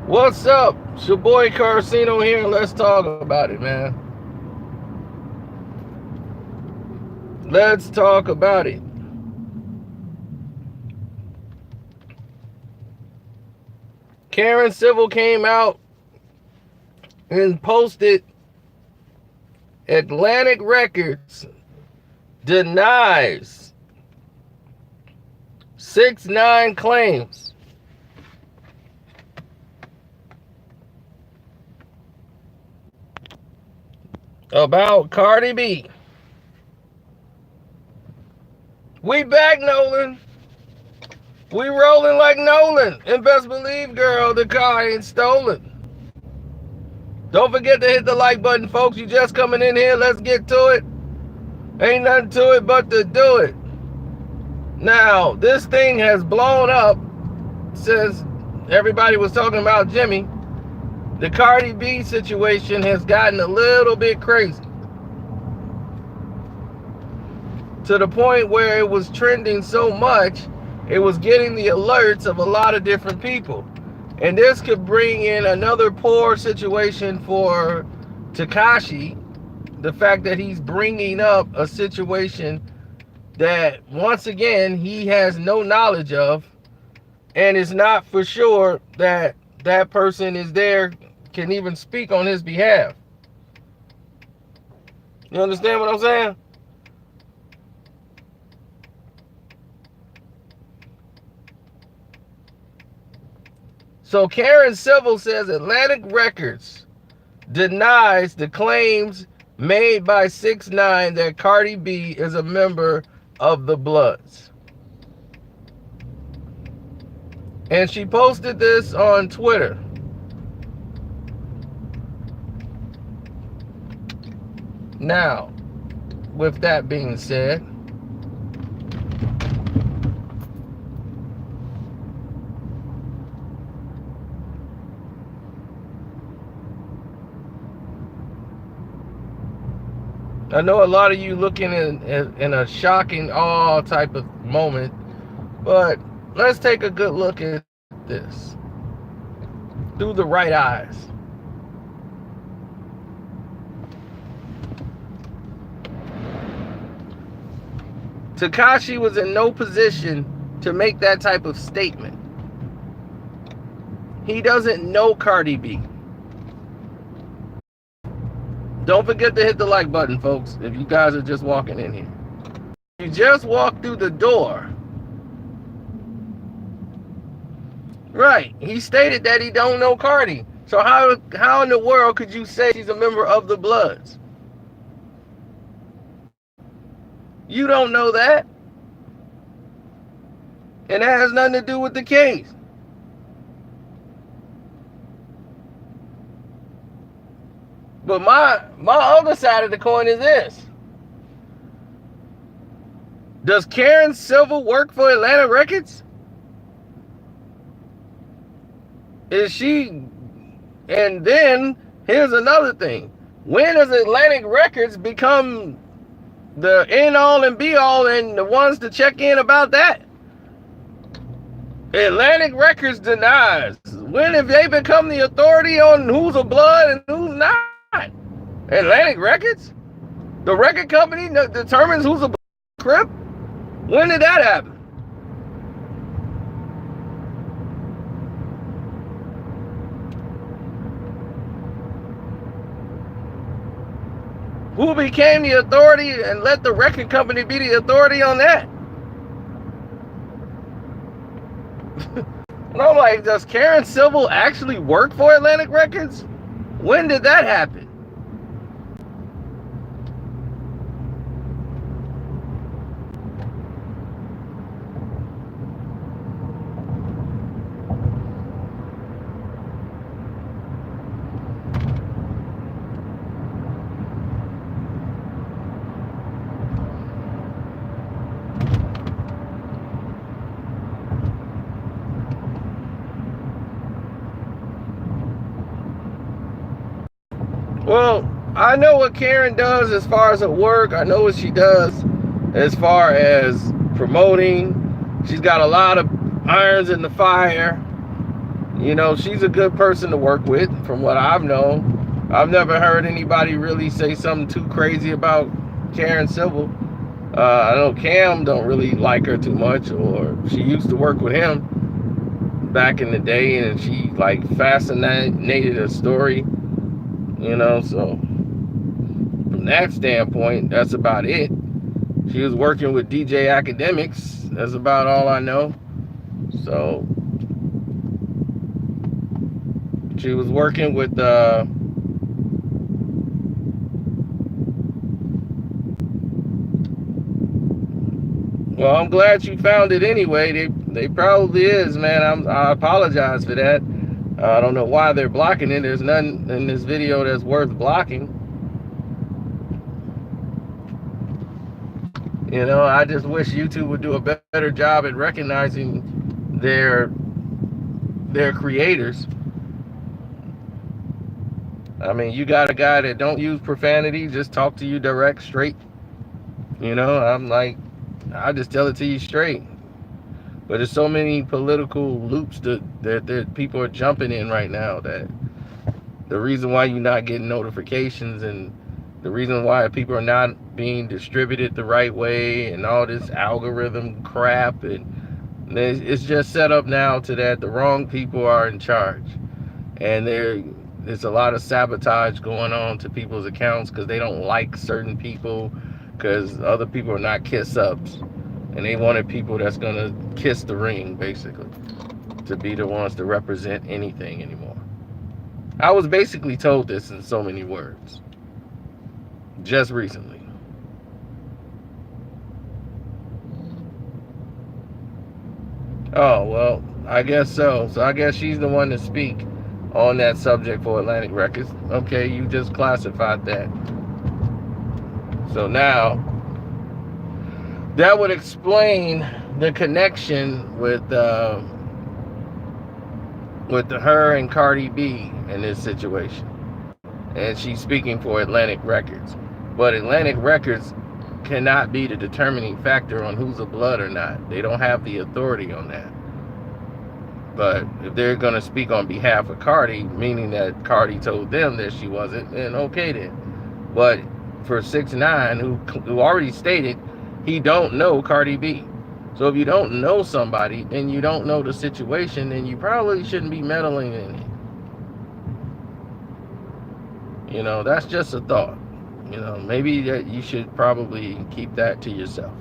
What's up? It's your boy Carcino here, and let's talk about it, man. Let's talk about it. Karen Civil came out and posted Atlantic Records denies 6ix9ine claims about Cardi B. We back, Nolan. We rolling like Nolan. And best believe, girl, the car ain't stolen. Don't forget to hit the like button, folks. You just coming in here. Let's get to it. Ain't nothing to it but to do it. Now, this thing has blown up since everybody was talking about Jimmy. The Cardi B situation has gotten a little bit crazy, to the point where it was trending so much, it was getting the alerts of a lot of different people. And this could bring in another poor situation for Tekashi. The fact that he's bringing up a situation that, once again, he has no knowledge of, and it's not for sure that that person is there, can even speak on his behalf. You understand what I'm saying? So Karen Civil says Atlantic Records denies the claims made by 6ix9ine that Cardi B is a member of the Bloods. And she posted this on Twitter. Now, with that being said, I know a lot of you looking in a shocking awe type of moment, but let's take a good look at this through the right eyes. Tekashi was in no position to make that type of statement. He doesn't know Cardi B. Don't forget to hit the like button, folks, if you guys are just walking in here. You just walked through the door. Right. He stated that he don't know Cardi. So how in the world could you say she's a member of the Bloods? You don't know that. And that has nothing to do with the case. But my other side of the coin is this. Does Karen Civil work for Atlantic Records? Is she? And then here's another thing. When does Atlantic Records become the end all and be all and the ones to check in about that? Atlantic Records denies. When have they become the authority on who's a Blood and who's not? Atlantic Records? The record company determines who's a Crip? When did that happen? Who became the authority and let the record company be the authority on that? And I'm like, does Karen Civil actually work for Atlantic Records? When did that happen? Well, I know what Karen does as far as her work. I know what she does as far as promoting. She's got a lot of irons in the fire. You know, she's a good person to work with, from what I've known. I've never heard anybody really say something too crazy about Karen Civil. I know Cam don't really like her too much, or she used to work with him back in the day, and she like fascinated a story, you know. So from that standpoint, that's about it. She was working with DJ Academics. That's about all I know. So she was working with well, I'm glad you found it anyway. They probably is, man. I apologize for that. I don't know why they're blocking it. There's nothing in this video that's worth blocking. You know, I just wish YouTube would do a better job at recognizing their creators. I mean, you got a guy that don't use profanity, just talk to you direct, straight. You know, I'm like, I just tell it to you straight. But there's so many political loops that people are jumping in right now, that the reason why you're not getting notifications, and the reason why people are not being distributed the right way, and all this algorithm crap, and it's just set up now to that the wrong people are in charge, and there's a lot of sabotage going on to people's accounts because they don't like certain people, because other people are not kiss ups, and they wanted people that's gonna kiss the ring, basically, to be the ones to represent anything anymore. I was basically told this in so many words just recently. Oh, well, I guess so. So I guess she's the one to speak on that subject for Atlantic Records. Okay, you just classified that. So now that would explain the connection with her and Cardi B in this situation. And she's speaking for Atlantic Records. But Atlantic Records cannot be the determining factor on who's a blood or not. They don't have the authority on that. But if they're going to speak on behalf of Cardi, meaning that Cardi told them that she wasn't, then okay then. But for 6ix9ine, who already stated he don't know Cardi B. So if you don't know somebody and you don't know the situation, then you probably shouldn't be meddling in it. You know, that's just a thought. You know, maybe that you should probably keep that to yourself.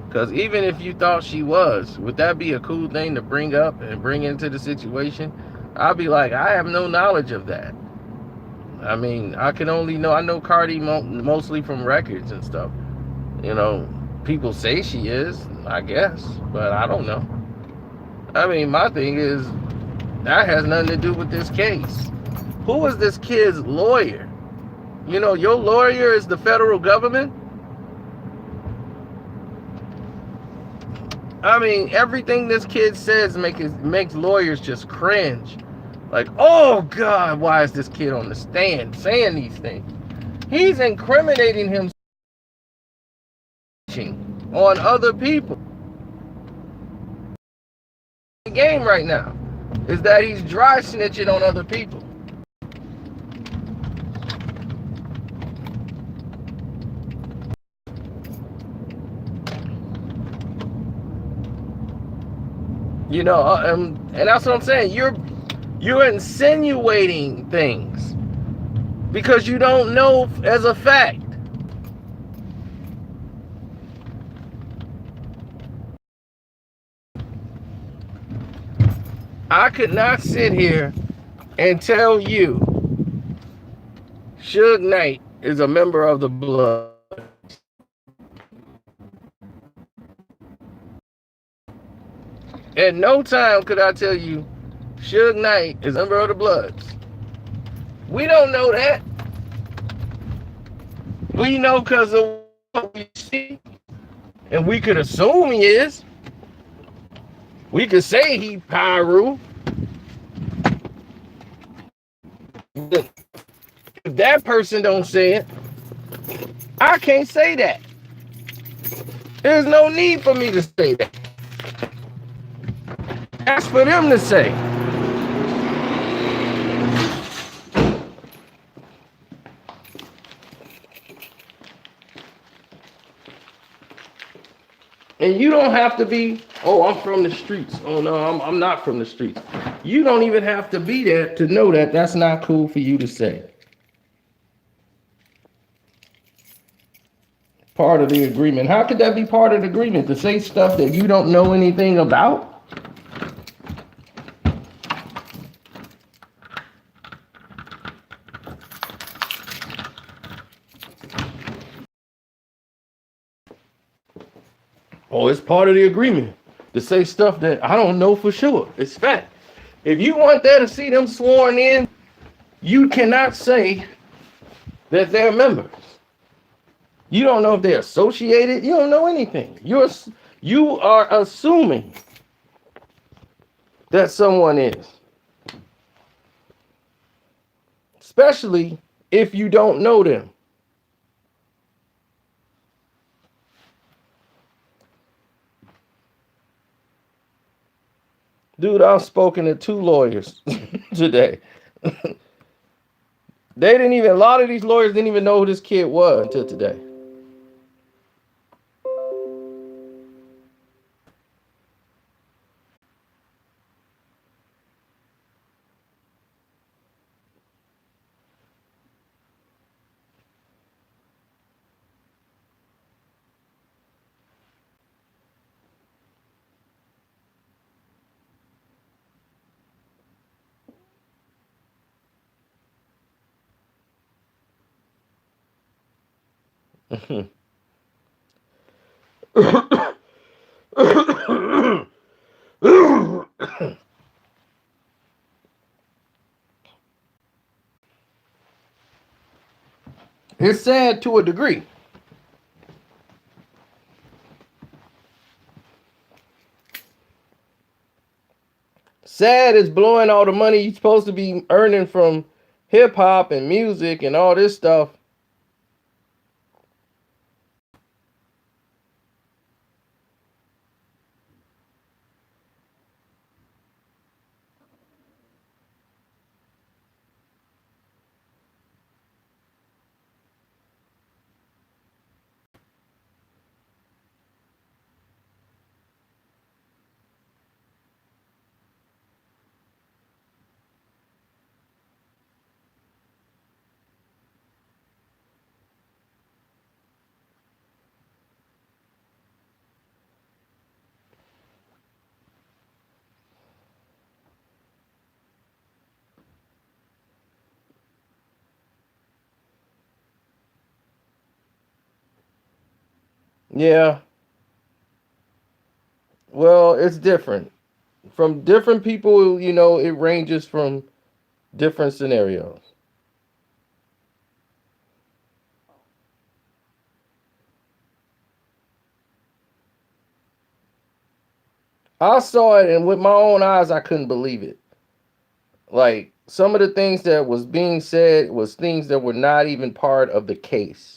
Because even if you thought she was, would that be a cool thing to bring up and bring into the situation? I'll be like, I have no knowledge of that. I mean, I know Cardi mostly from records and stuff. You know, people say she is, I guess, but I don't know. I mean, my thing is, that has nothing to do with this case. Who is this kid's lawyer? You know, your lawyer is the federal government? I mean, everything this kid says makes lawyers just cringe. Like, oh God, why is this kid on the stand saying these things? He's incriminating himself on other people. The game right now is that he's dry snitching on other people. You know, and that's what I'm saying. You're insinuating things because you don't know as a fact. I could not sit here and tell you 6ix9ine is a member of the blood. At no time could I tell you 6ix9ine is a member of the Bloods. We don't know that. We know because of what we see. And we could assume he is. We could say he Pyru. If that person don't say it, I can't say that. There's no need for me to say that. That's for them to say. And you don't have to be, oh, I'm from the streets. Oh, no, I'm not from the streets. You don't even have to be there to know that that's not cool for you to say. Part of the agreement. How could that be part of the agreement? To say stuff that you don't know anything about? Oh, it's part of the agreement to say stuff that I don't know for sure. It's fact. If you want there to see them sworn in, you cannot say that they're members. You don't know if they're associated. You don't know anything. You are assuming that someone is, especially if you don't know them. Dude, I've spoken to 2 lawyers today. A lot of these lawyers didn't even know who this kid was until today. It's sad to a degree. Sad is blowing all the money you're supposed to be earning from hip hop and music and all this stuff. Yeah, well, it's different. From different people, it ranges from different scenarios. I saw it, and with my own eyes, I couldn't believe it. Like, some of the things that was being said was things that were not even part of the case.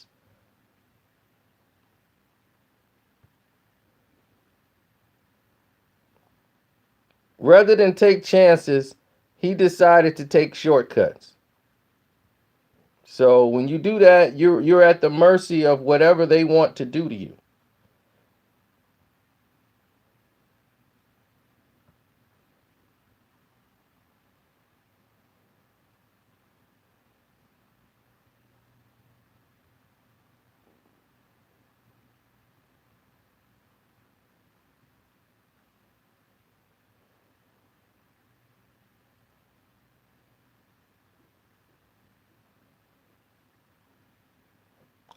Rather than take chances, he decided to take shortcuts. So when you do that, you're at the mercy of whatever they want to do to you.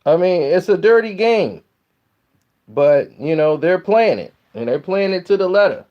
I mean, it's a dirty game, but they're playing it, and they're playing it to the letter.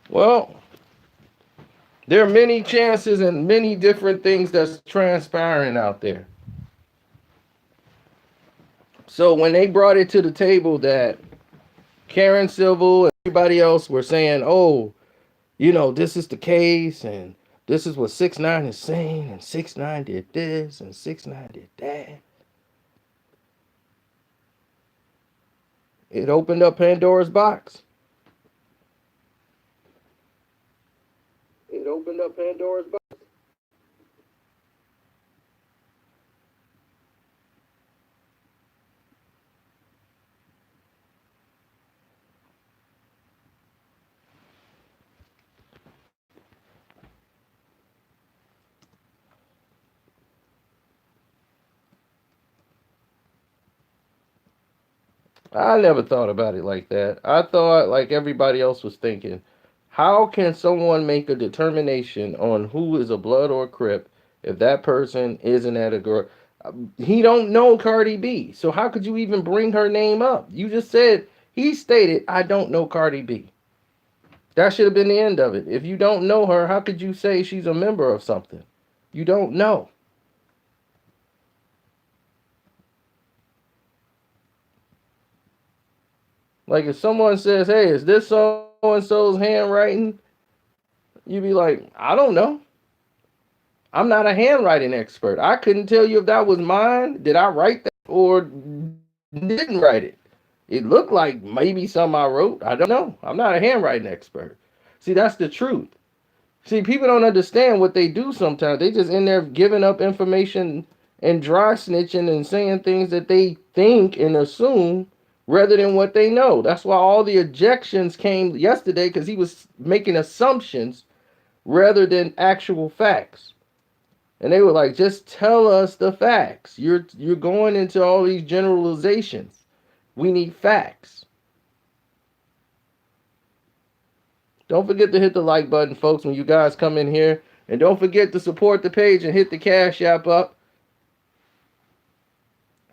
Well, there are many chances and many different things that's transpiring out there. So when they brought it to the table that Karen Civil and everybody else were saying, oh, this is the case and this is what 6ix9ine is saying, and 6ix9ine did this and 6ix9ine did that. It opened up Pandora's box. It opened up Pandora's box. I never thought about it like that. I thought, like everybody else was thinking, how can someone make a determination on who is a blood or a crip if that person isn't at a girl? He don't know Cardi B, so how could you even bring her name up? You just said, he stated, I don't know Cardi B. That should have been the end of it. If you don't know her, how could you say she's a member of something? You don't know. Like if someone says, hey, is this so and so's handwriting? You'd be like, I don't know. I'm not a handwriting expert. I couldn't tell you if that was mine. Did I write that or didn't write it? It looked like maybe some I wrote. I don't know. I'm not a handwriting expert. See, that's the truth. See, people don't understand what they do sometimes. They just in there giving up information and dry snitching and saying things that they think and assume rather than what they know. That's why all the ejections came yesterday, because he was making assumptions rather than actual facts. And they were like, just tell us the facts. You're going into all these generalizations. We need facts. Don't forget to hit the like button, folks, when you guys come in here. And don't forget to support the page and hit the Cash App up.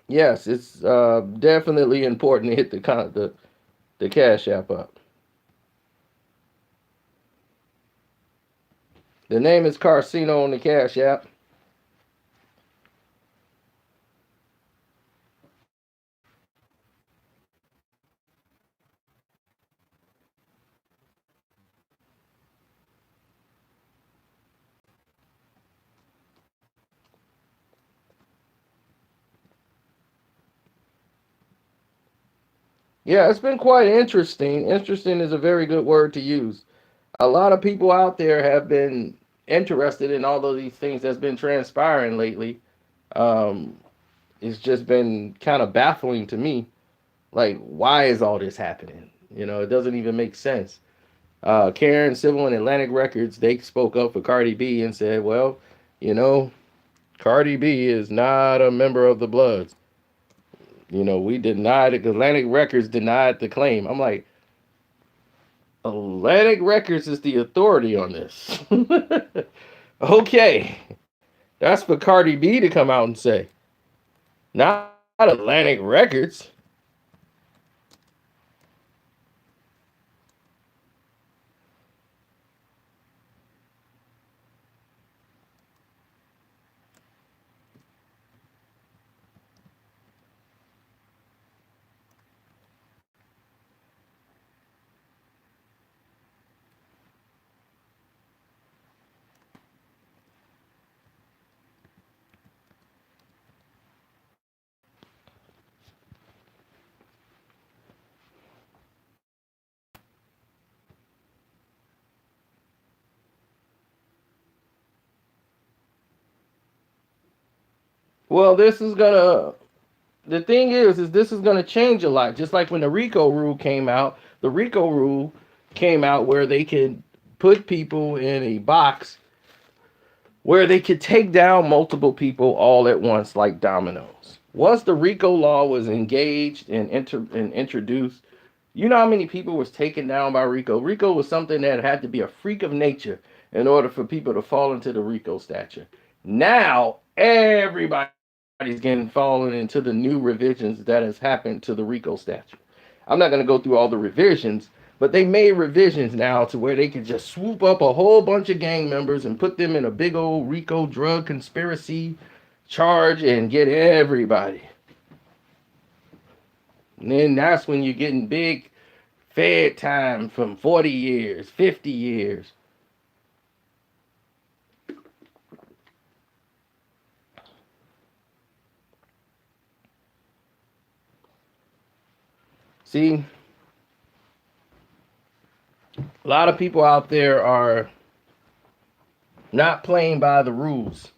Yes, it's definitely important to hit the Cash App up. The name is Carcino on the Cash App. Yeah, it's been quite interesting. Interesting is a very good word to use. A lot of people out there have been interested in all of these things that's been transpiring lately. Um, it's just been kind of baffling to me. Like, why is all this happening? It doesn't even make sense. Karen Civil and Atlantic Records, they spoke up for Cardi B and said, well, you know, Cardi B is not a member of the Bloods. We denied it. Atlantic Records denied the claim. I'm like, Atlantic Records is the authority on this. Okay, that's for Cardi B to come out and say, not Atlantic Records. Well, the thing is this is gonna change a lot. Just like when the RICO rule came out, the RICO rule came out where they could put people in a box where they could take down multiple people all at once like dominoes. Once the RICO law was engaged and introduced, you know how many people was taken down by RICO? RICO was something that had to be a freak of nature in order for people to fall into the RICO statute. Now everybody's getting fallen into the new revisions that has happened to the RICO statute. I'm not going to go through all the revisions, But they made revisions now to where they could just swoop up a whole bunch of gang members and put them in a big old RICO drug conspiracy charge and get everybody. And then that's when you're getting big fed time from 40 years, 50 years. See, a lot of people out there are not playing by the rules.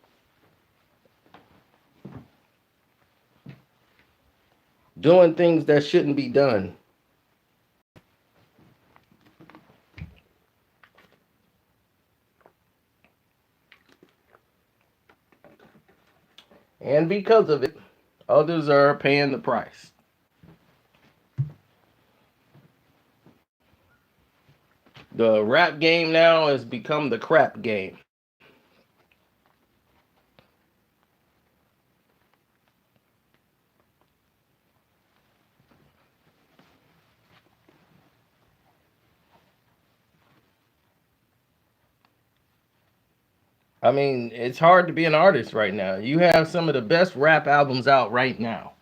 Doing things that shouldn't be done. And because of it, others are paying the price. The rap game now has become the crap game. I mean, it's hard to be an artist right now. You have some of the best rap albums out right now.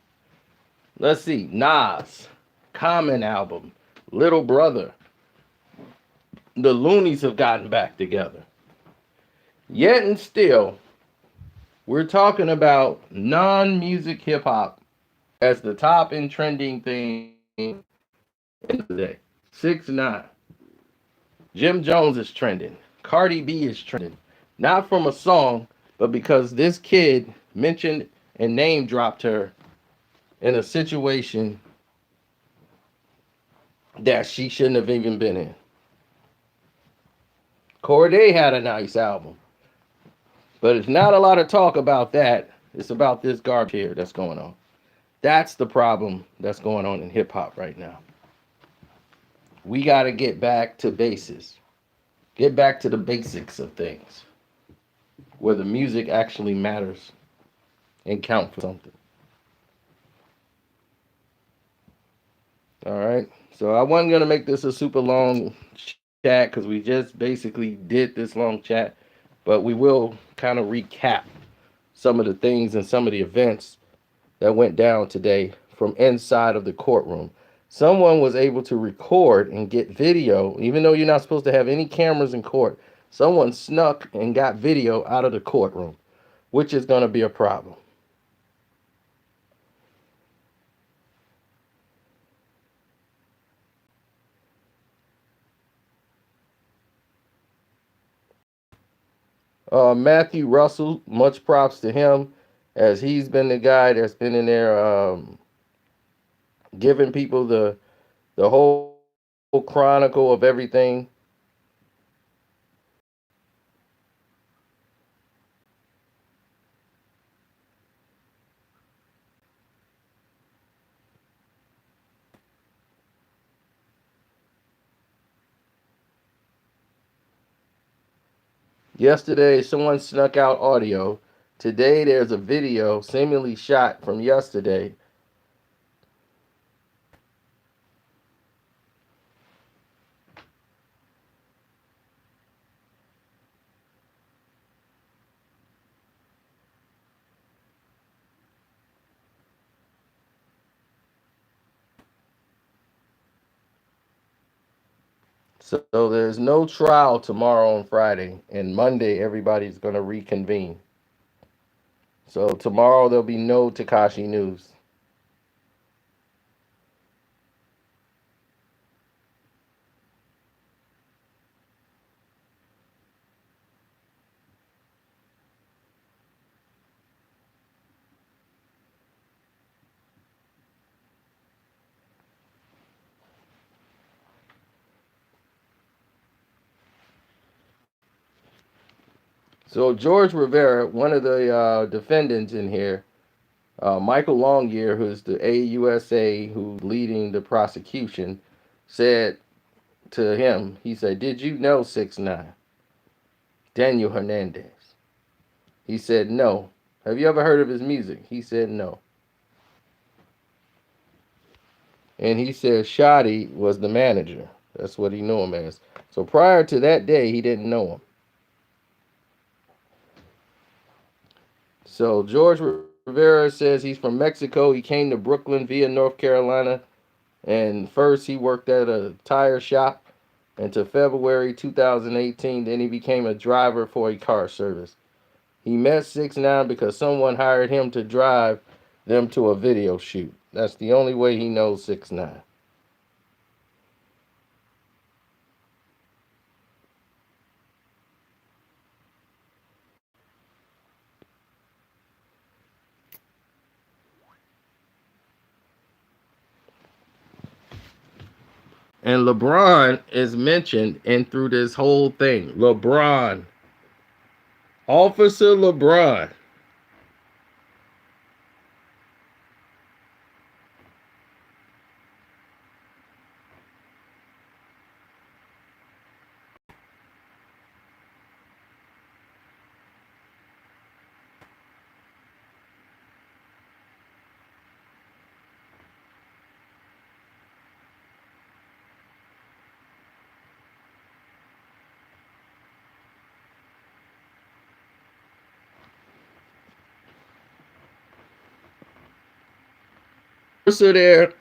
Let's see, Nas, Common album, Little Brother. The Loonies have gotten back together. Yet and still, we're talking about non-music hip hop as the top and trending thing in the day. 6ix9ine. Jim Jones is trending. Cardi B is trending. Not from a song, but because this kid mentioned and name dropped her in a situation that she shouldn't have even been in. Corday had a nice album, but it's not a lot of talk about that. It's about this garbage here that's going on. That's the problem that's going on in hip hop right now. We got to get back to bases. Get back to the basics of things, where the music actually matters and count for something. All right. So I wasn't gonna make this a super long chat because we just basically did this long chat, but we will kind of recap some of the things and some of the events that went down today from inside of the courtroom. Someone was able to record and get video, even though you're not supposed to have any cameras in court. Someone snuck and got video out of the courtroom, which is going to be a problem. Matthew Russell, much props to him, as he's been the guy that's been in there giving people the whole chronicle of everything. Yesterday, someone snuck out audio. Today, there's a video seemingly shot from yesterday. So there's no trial tomorrow and Friday, and Monday everybody's going to reconvene. So tomorrow there'll be no Tekashi news. So George Rivera, one of the defendants in here, Michael Longyear, who's the AUSA who's leading the prosecution, said to him, he said, "Did you know 6ix9ine? Daniel Hernandez?" He said, "No." "Have you ever heard of his music?" He said, "No." And he said Shotty was the manager. That's what he knew him as. So prior to that day, he didn't know him. So George Rivera says he's from Mexico. He came to Brooklyn via North Carolina. And first he worked at a tire shop until February 2018. Then he became a driver for a car service. He met 6ix9ine because someone hired him to drive them to a video shoot. That's the only way he knows 6ix9ine. And LeBron is mentioned in through this whole thing. LeBron. Officer LeBron. Officer there.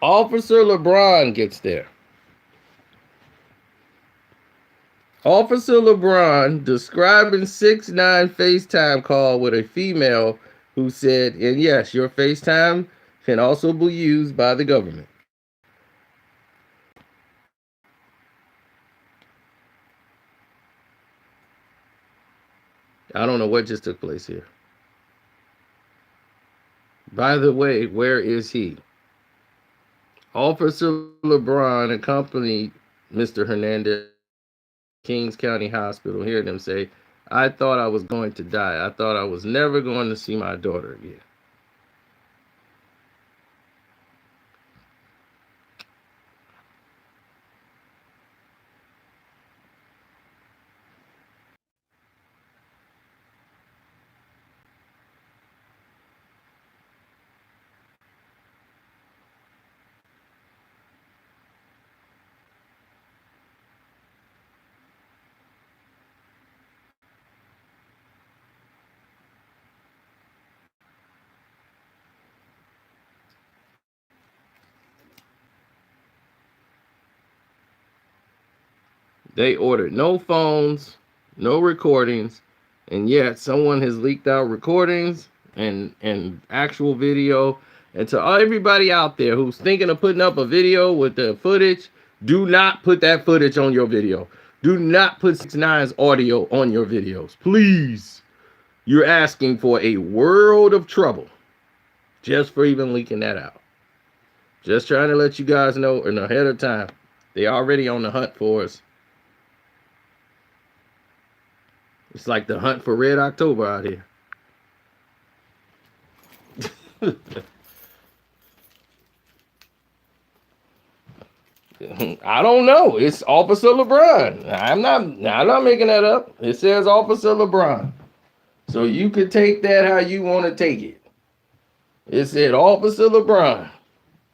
Officer LeBron gets there. Officer LeBron describing 6ix9ine FaceTime call with a female who said, and yes, your FaceTime can also be used by the government. I don't know what just took place here. By the way, where is he? Officer LeBron accompanied Mr. Hernandez Kings County Hospital, hearing them say, I thought I was going to die. I thought I was never going to see my daughter again. They ordered no phones, no recordings, and yet someone has leaked out recordings and actual video. And to everybody out there who's thinking of putting up a video with the footage, do not put that footage on your video. Do not put 6ix9ine's audio on your videos. Please. You're asking for a world of trouble just for even leaking that out. Just trying to let you guys know in ahead of time. They already on the hunt for us. It's like the hunt for Red October out here. I don't know. It's Officer LeBron. I'm not making that up. It says Officer LeBron. So you could take that how you want to take it. It said Officer LeBron.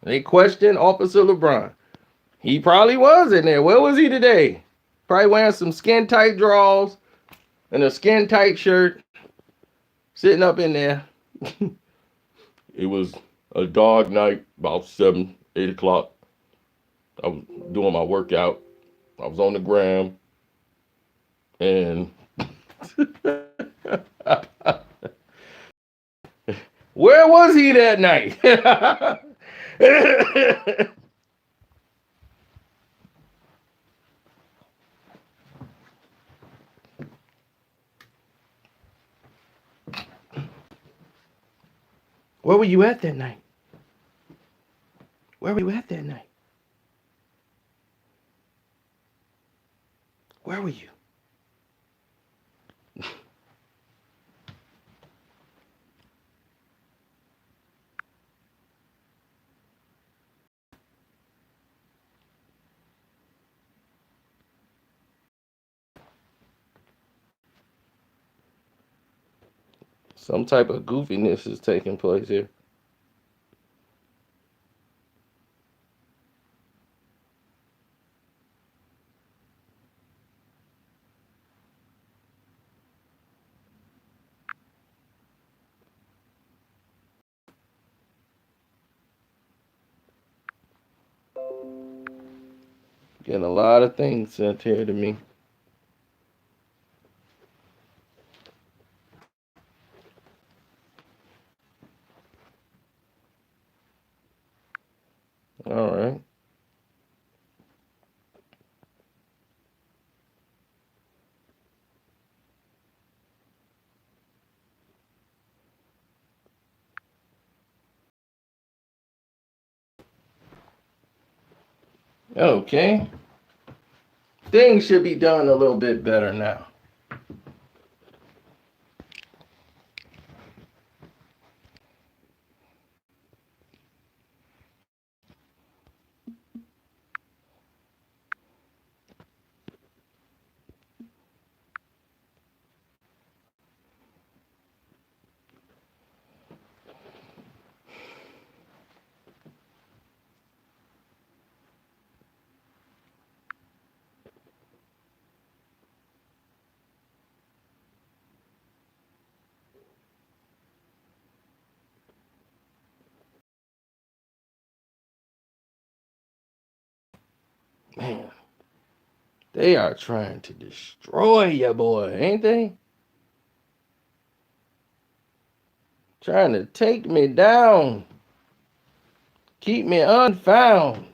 They questioned Officer LeBron. He probably was in there. Where was he today? Probably wearing some skin tight drawers and a skin tight shirt. Sitting up in there. It was a dog night, about 7, 8 o'clock. I was doing my workout. I was on the gram. And where was he that night? Where were you at that night? Where were you at that night? Where were you? Some type of goofiness is taking place here. Getting a lot of things sent here to me. All right. Okay. Things should be done a little bit better now. Man, they are trying to destroy ya, boy, ain't they? Trying to take me down. Keep me unfound.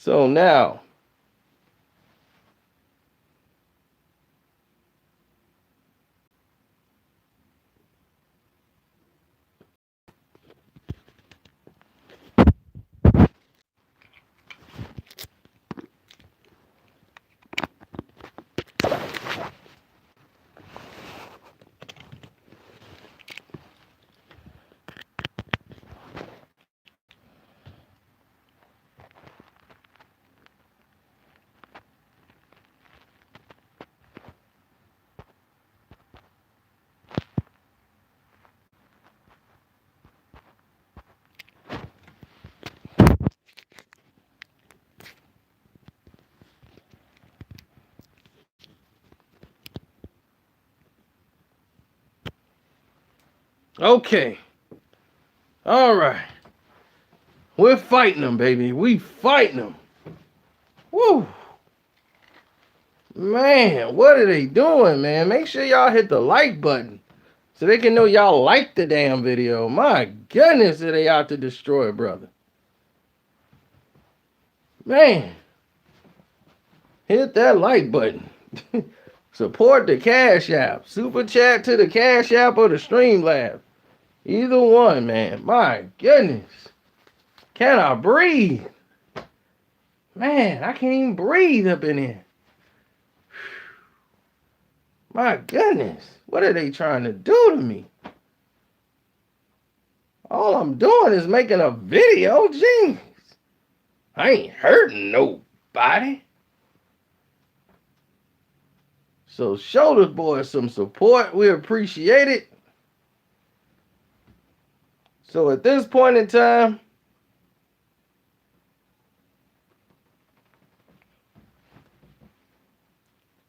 So now, okay. All right. We're fighting them, baby. We fighting them. Woo. Man, what are they doing, man? Make sure y'all hit the like button so they can know y'all like the damn video. My goodness, are they out to destroy, brother. Man, hit that like button. Support the Cash App. Super chat to the Cash App or the Streamlabs. Either one, man. My goodness. Can I breathe? Man, I can't even breathe up in here. My goodness. What are they trying to do to me? All I'm doing is making a video. Jeez. I ain't hurting nobody. So show the boys some support. We appreciate it. So at this point in time,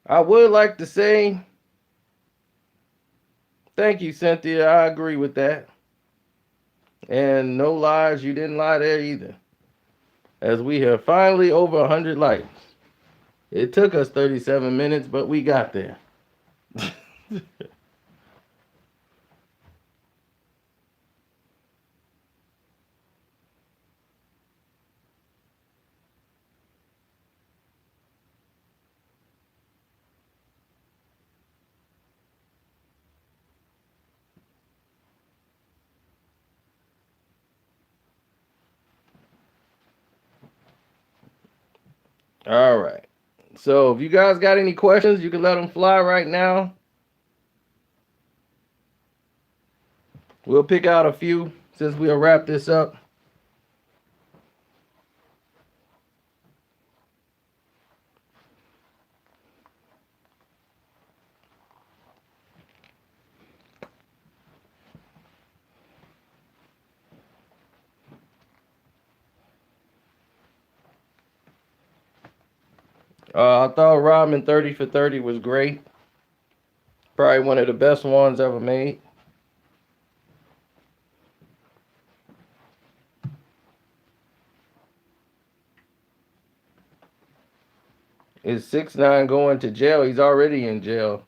I would like to say thank you, Cynthia. I agree with that. And no lies, you didn't lie there either. As we have finally over 100 likes. It took us 37 minutes, but we got there. All right. So if you guys got any questions, you can let them fly right now. We'll pick out a few since we'll wrap this up. I thought Rodman 30 for 30 was great. Probably one of the best ones ever made. Is 6ix9ine going to jail? He's already in jail.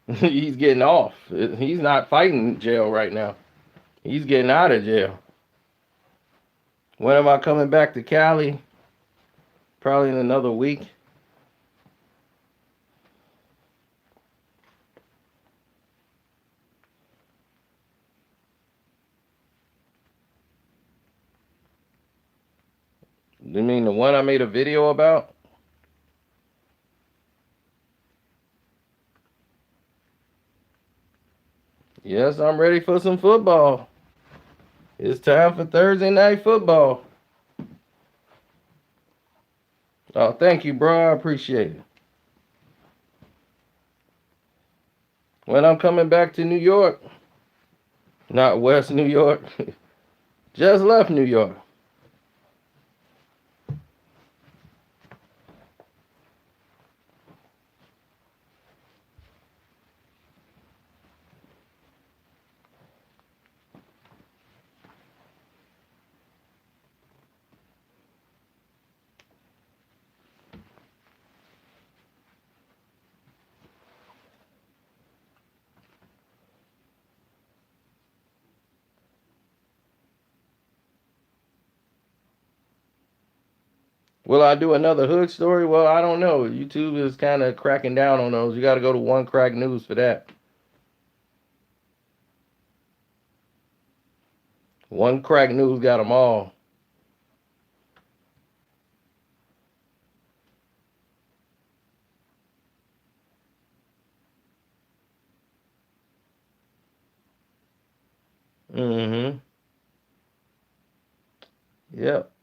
He's getting off. He's not fighting jail right now. He's getting out of jail. When am I coming back to Cali? Probably in another week. You mean the one I made a video about? Yes, I'm ready for some football. It's time for Thursday night football. Oh, thank you, bro. I appreciate it. When I'm coming back to New York, not West New York, just left New York. Will I do another hood story? Well, I don't know. YouTube is kind of cracking down on those. You got to go to One Crack News for that. One Crack News got them all. Mm-hmm. Yep.